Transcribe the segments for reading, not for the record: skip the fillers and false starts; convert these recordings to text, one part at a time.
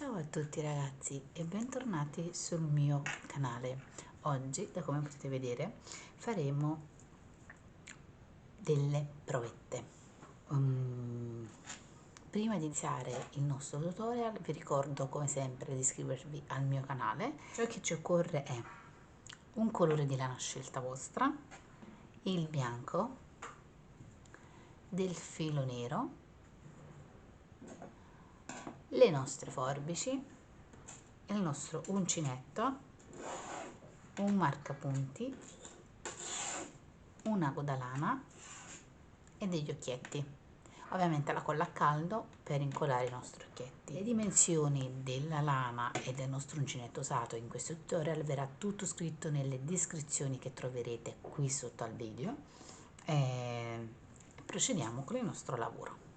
Ciao a tutti ragazzi e bentornati sul mio canale. Oggi, da come potete vedere, faremo delle provette. Prima di iniziare il nostro tutorial vi ricordo come sempre di iscrivervi al mio canale. Ciò che ci occorre è un colore di lana scelta vostra, il bianco, del filo nero, le nostre forbici, il nostro uncinetto, un marcapunti, una codalana e degli occhietti, ovviamente la colla a caldo per incollare i nostri occhietti. Le dimensioni della lana e del nostro uncinetto usato in questo tutorial verrà tutto scritto nelle descrizioni che troverete qui sotto al video e procediamo con il nostro lavoro.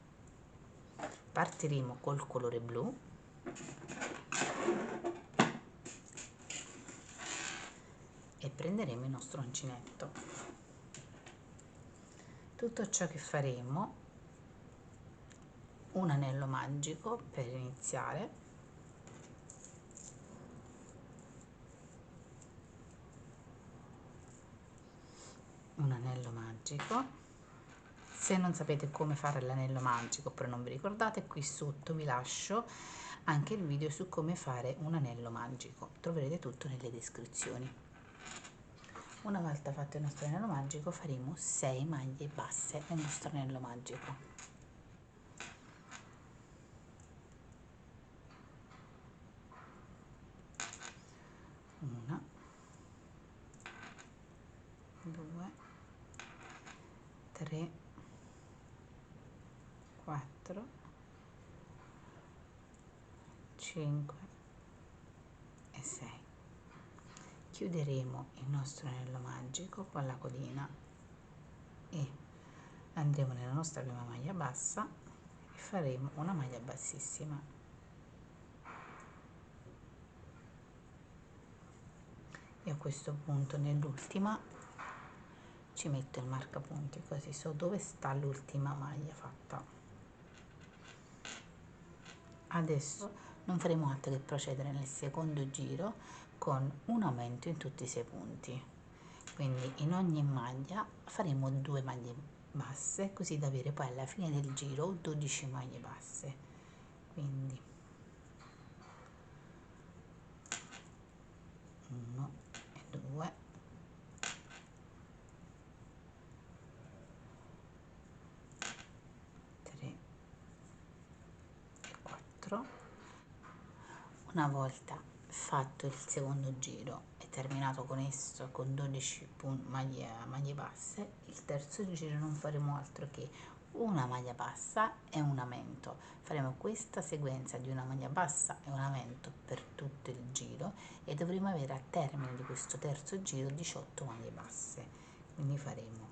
Partiremo col colore blu e prenderemo il nostro uncinetto. Tutto ciò che faremo, un anello magico per iniziare, un anello magico. Se non sapete come fare l'anello magico oppure non vi ricordate, qui sotto vi lascio anche il video su come fare un anello magico, troverete tutto nelle descrizioni. Una volta fatto il nostro anello magico faremo 6 maglie basse nel nostro anello magico. Una, 2, 3, 4, 5 e 6. Chiuderemo il nostro anello magico con la codina e andremo nella nostra prima maglia bassa e faremo una maglia bassissima e a questo punto nell'ultima ci metto il marcapunti, così so dove sta l'ultima maglia fatta. Adesso non faremo altro che procedere nel secondo giro con un aumento in tutti i 6 punti, quindi in ogni maglia faremo 2 maglie basse, così da avere poi alla fine del giro 12 maglie basse. Quindi 1 e 2, 3 e 4. Una volta fatto il secondo giro e terminato con esso con 12 maglie basse, il terzo giro non faremo altro che una maglia bassa e un aumento. Faremo questa sequenza di una maglia bassa e un aumento per tutto il giro e dovremo avere a termine di questo terzo giro 18 maglie basse. Quindi faremo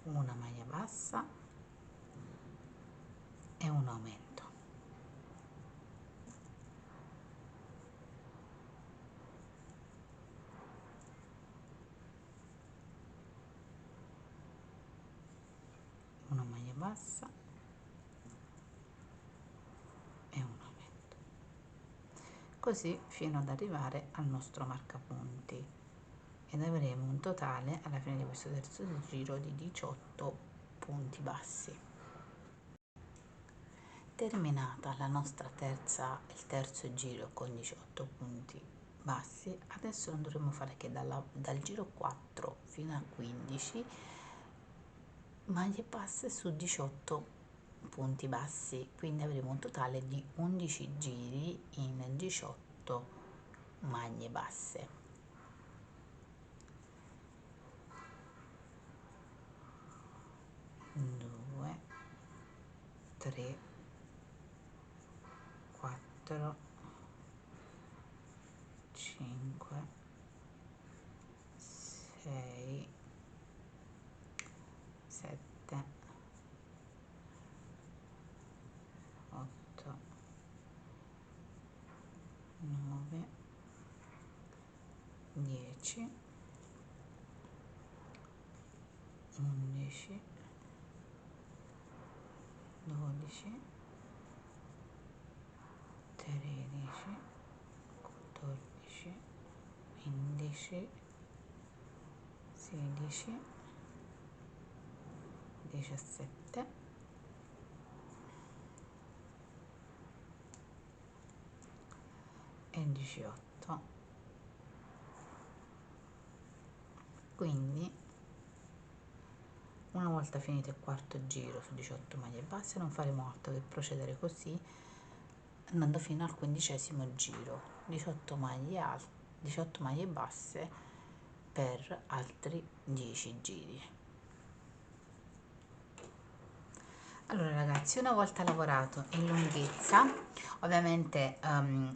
una maglia bassa e un aumento. Una maglia bassa e un aumento, così fino ad arrivare al nostro marcapunti ed avremo un totale alla fine di questo terzo giro di 18 punti bassi. Terminata la nostra il terzo giro con 18 punti bassi, adesso non dovremo fare che dal giro 4 fino a 15 maglie basse su 18 punti bassi, quindi avremo un totale di 11 giri in 18 maglie basse. 2, 3, 4, 5, 6, 7, 8, 9, 10, 11, 12, 14, 15, 16, 17 e 18. Quindi una volta finito il quarto giro su 18 maglie basse non faremo altro che procedere così andando fino al 15° giro, 18 maglie basse per altri 10 giri. Allora ragazzi, una volta lavorato in lunghezza, ovviamente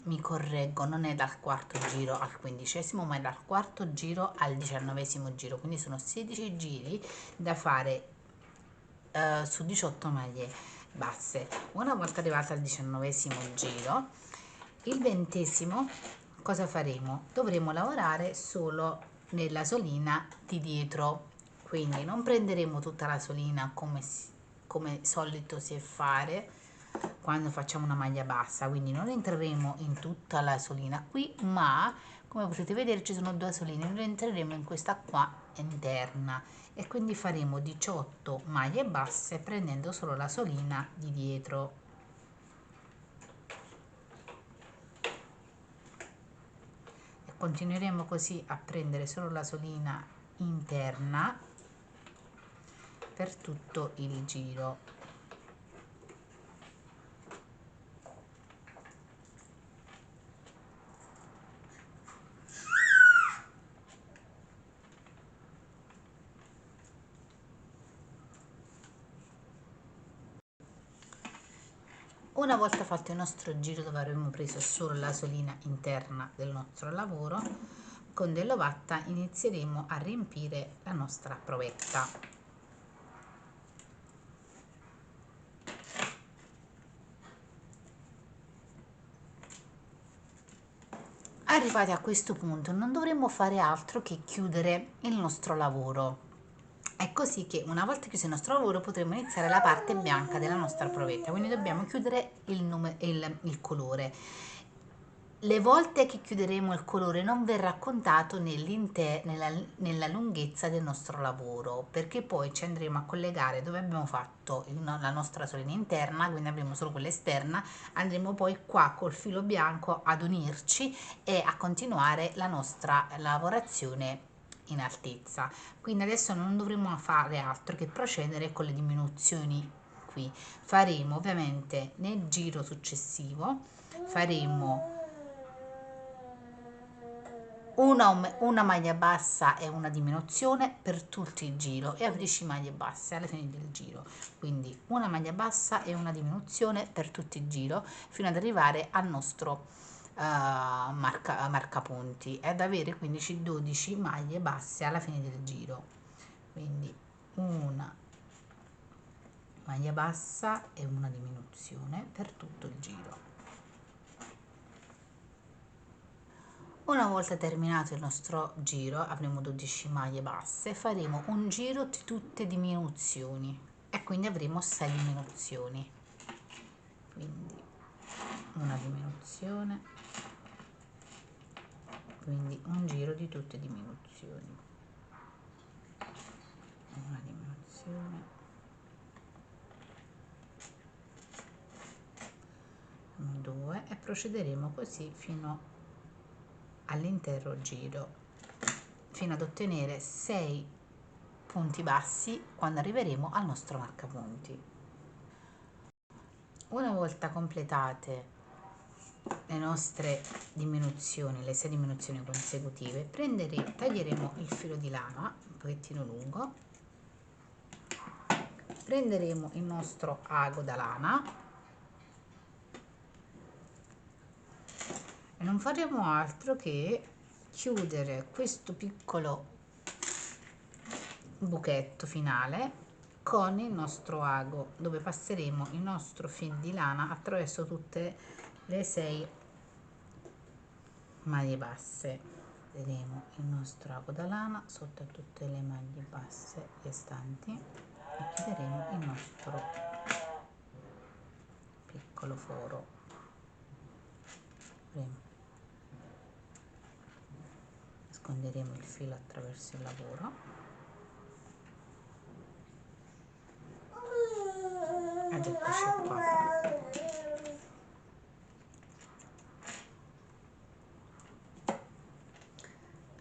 mi correggo, non è dal quarto giro al 15°, ma è dal quarto giro al 19° giro, quindi sono 16 giri da fare su 18 maglie basse. Una volta arrivata al 19° giro, il 20° cosa faremo? Dovremo lavorare solo nella solina di dietro, quindi non prenderemo tutta la solina come solito si è fare quando facciamo una maglia bassa, quindi non entreremo in tutta la solina qui, ma come potete vedere ci sono due soline, noi entreremo in questa qua interna e quindi faremo 18 maglie basse prendendo solo la solina di dietro. E continueremo così a prendere solo la solina interna per tutto il giro. Una volta fatto il nostro giro dove avremo preso solo la solina interna del nostro lavoro, con dell'ovatta inizieremo a riempire la nostra provetta. Arrivati a questo punto non dovremo fare altro che chiudere il nostro lavoro. È così che una volta chiuso il nostro lavoro potremo iniziare la parte bianca della nostra provetta, quindi dobbiamo chiudere il colore. Le volte che chiuderemo il colore non verrà contato nella lunghezza del nostro lavoro, perché poi ci andremo a collegare dove abbiamo fatto la nostra solina interna, quindi avremo solo quella esterna, andremo poi qua col filo bianco ad unirci e a continuare la nostra lavorazione in altezza. Quindi adesso non dovremo fare altro che procedere con le diminuzioni qui. Faremo ovviamente nel giro successivo, faremo una maglia bassa e una diminuzione per tutto il giro e 12 maglie basse alla fine del giro, quindi una maglia bassa e una diminuzione per tutto il giro fino ad arrivare al nostro marcapunti e ad avere 12 maglie basse alla fine del giro. Quindi una maglia bassa e una diminuzione per tutto il giro. Una volta terminato il nostro giro, avremo 12 maglie basse, faremo un giro di tutte diminuzioni e quindi avremo 6 diminuzioni. Quindi una diminuzione, quindi un giro di tutte diminuzioni, una diminuzione, due e procederemo così fino all'intero giro fino ad ottenere 6 punti bassi quando arriveremo al nostro marcapunti. Una volta completate le nostre diminuzioni, le 6 diminuzioni consecutive, taglieremo il filo di lana un pochettino lungo, prenderemo il nostro ago da lana e non faremo altro che chiudere questo piccolo buchetto finale con il nostro ago, dove passeremo il nostro fil di lana attraverso tutte le 6 maglie basse. Vedremo il nostro ago da lana sotto a tutte le maglie basse restanti e chiuderemo il nostro piccolo foro. nasconderemo il filo attraverso il lavoro ed eccoci qua.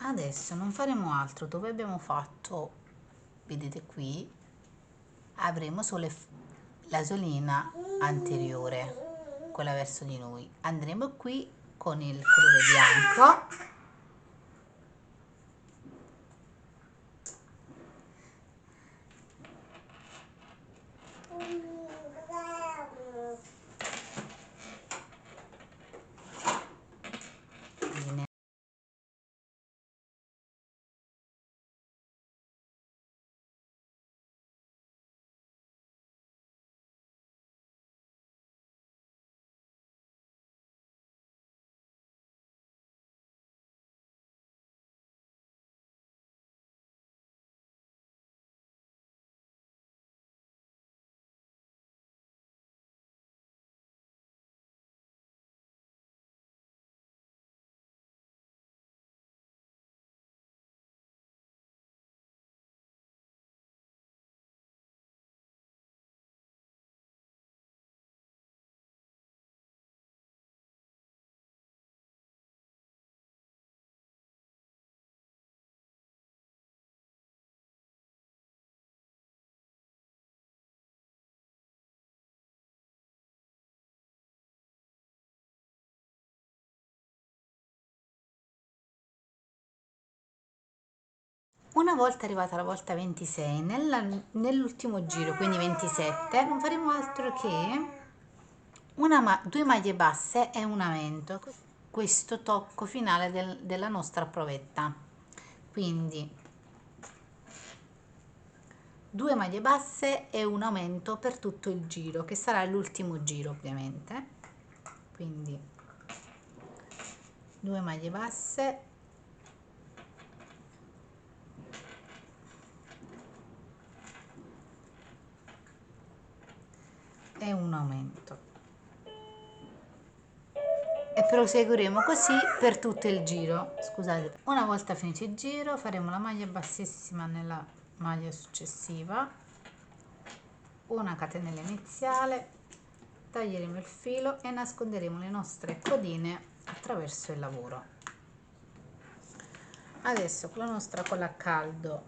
Adesso non faremo altro, dove abbiamo fatto, vedete qui, avremo solo la solina anteriore, quella verso di noi. Andremo qui con il colore bianco Una volta arrivata la volta 26, nell'ultimo giro, quindi 27, non faremo altro che due maglie basse e un aumento, questo tocco finale della nostra provetta. Quindi 2 maglie basse e un aumento per tutto il giro, che sarà l'ultimo giro ovviamente. Quindi 2 maglie basse e un aumento, e proseguiremo così per tutto il giro. Scusate, una volta finito il giro faremo la maglia bassissima nella maglia successiva, una catenella iniziale, taglieremo il filo e nasconderemo le nostre codine attraverso il lavoro. Adesso con la nostra colla a caldo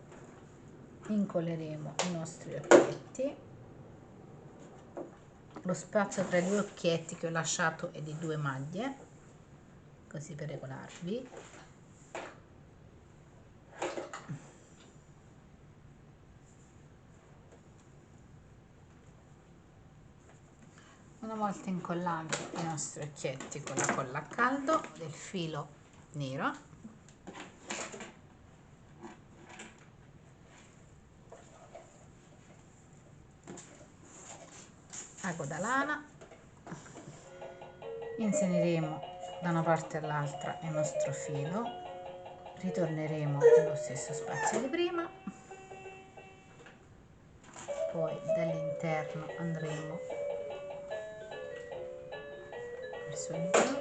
incolleremo i nostri occhietti. Lo spazio tra i due occhietti che ho lasciato è di 2 maglie, così per regolarvi. Una volta incollati i nostri occhietti con la colla a caldo, del filo nero, ago da lana, inseriremo da una parte all'altra il nostro filo, ritorneremo nello stesso spazio di prima, poi dall'interno andremo verso il giù,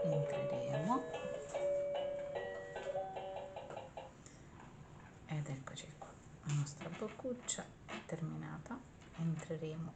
entreremo ed eccoci qua, la nostra boccuccia è terminata. Entreremo